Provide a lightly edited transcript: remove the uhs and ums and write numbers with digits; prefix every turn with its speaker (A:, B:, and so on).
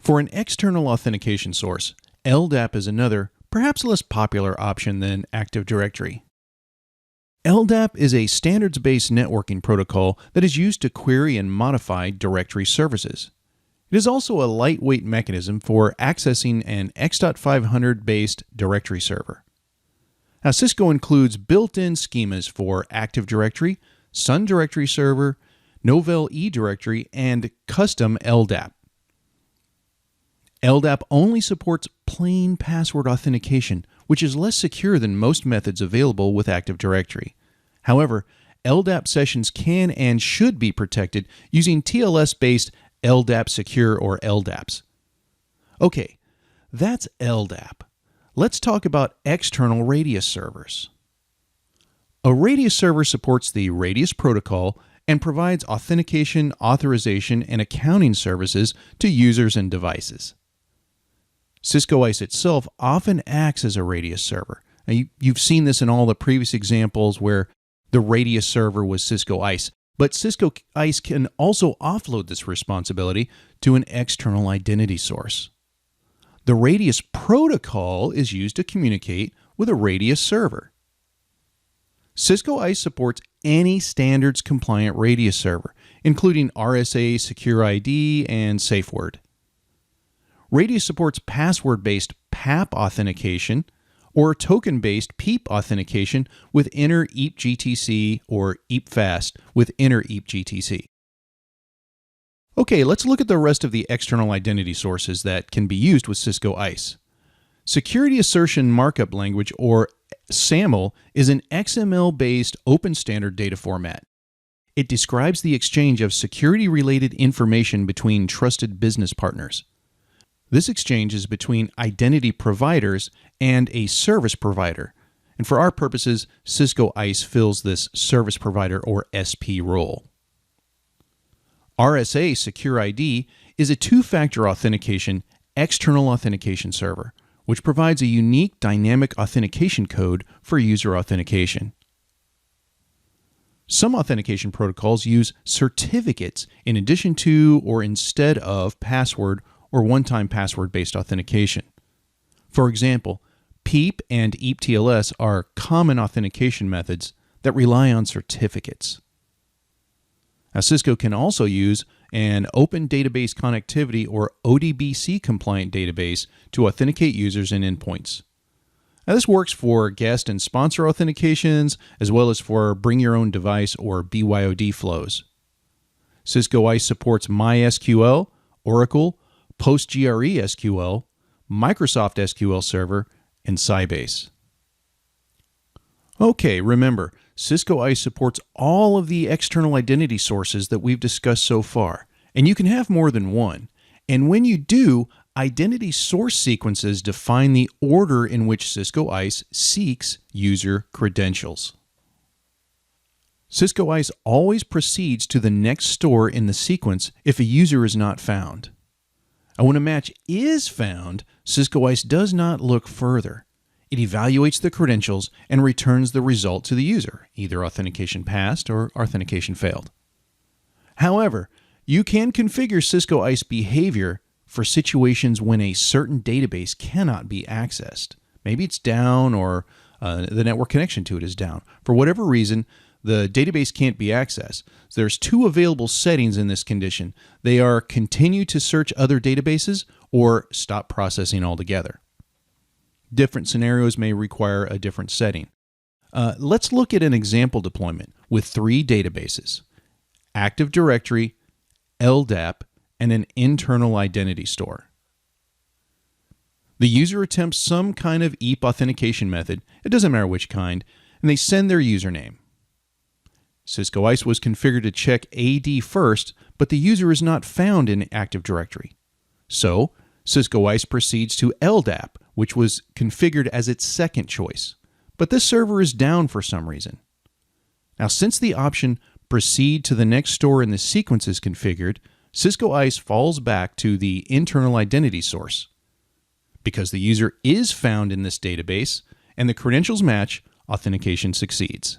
A: For an external authentication source, LDAP is another, perhaps less popular option than Active Directory. LDAP is a standards-based networking protocol that is used to query and modify directory services. It is also a lightweight mechanism for accessing an X.500-based directory server. Now, Cisco includes built-in schemas for Active Directory, Sun Directory Server, Novell eDirectory, and custom LDAP. LDAP only supports plain password authentication, which is less secure than most methods available with Active Directory. However, LDAP sessions can and should be protected using TLS-based LDAP Secure or LDAPs. Okay, that's LDAP. Let's talk about external Radius servers. A Radius server supports the Radius protocol and provides authentication, authorization, and accounting services to users and devices. Cisco ISE itself often acts as a Radius server. Now, you've seen this in all the previous examples where the Radius server was Cisco ISE, but Cisco ISE can also offload this responsibility to an external identity source. The Radius protocol is used to communicate with a Radius server. Cisco ISE supports any standards-compliant Radius server, including RSA, Secure ID, and SafeWord. Radius supports password-based PAP authentication or token-based PEEP authentication with inner EAP-GTC or EAP-FAST with inner EAP-GTC. Okay, let's look at the rest of the external identity sources that can be used with Cisco ISE. Security Assertion Markup Language, or SAML, is an XML-based open standard data format. It describes the exchange of security-related information between trusted business partners. This exchange is between identity providers and a service provider. And for our purposes, Cisco ISE fills this service provider or SP role. RSA Secure ID is a two-factor authentication external authentication server, which provides a unique dynamic authentication code for user authentication. Some authentication protocols use certificates in addition to or instead of password or one-time password-based authentication. For example, PEEP and EAP-TLS are common authentication methods that rely on certificates. Now, Cisco can also use an Open Database Connectivity or ODBC compliant database to authenticate users and endpoints. Now, this works for guest and sponsor authentications as well as for bring your own device or BYOD flows. Cisco ISE supports MySQL, Oracle, PostgRE SQL, Microsoft SQL Server, and Sybase. Okay, remember, Cisco ISE supports all of the external identity sources that we've discussed so far, and you can have more than one. And when you do, identity source sequences define the order in which Cisco ISE seeks user credentials. Cisco ISE always proceeds to the next store in the sequence if a user is not found. And when a match is found, Cisco ISE does not look further. It evaluates the credentials and returns the result to the user, either authentication passed or authentication failed. However, you can configure Cisco ISE behavior for situations when a certain database cannot be accessed. Maybe it's down or the network connection to it is down. For whatever reason, the database can't be accessed. So there's two available settings in this condition. They are continue to search other databases or stop processing altogether. Different scenarios may require a different setting. Let's look at an example deployment with three databases: Active Directory, LDAP, and an internal identity store. The user attempts some kind of EAP authentication method, it doesn't matter which kind, and they send their username. Cisco ISE was configured to check AD first, but the user is not found in Active Directory. So, Cisco ISE proceeds to LDAP, which was configured as its second choice. But this server is down for some reason. Now, since the option proceed to the next store in the sequence is configured, Cisco ISE falls back to the internal identity source. Because the user is found in this database and the credentials match, authentication succeeds.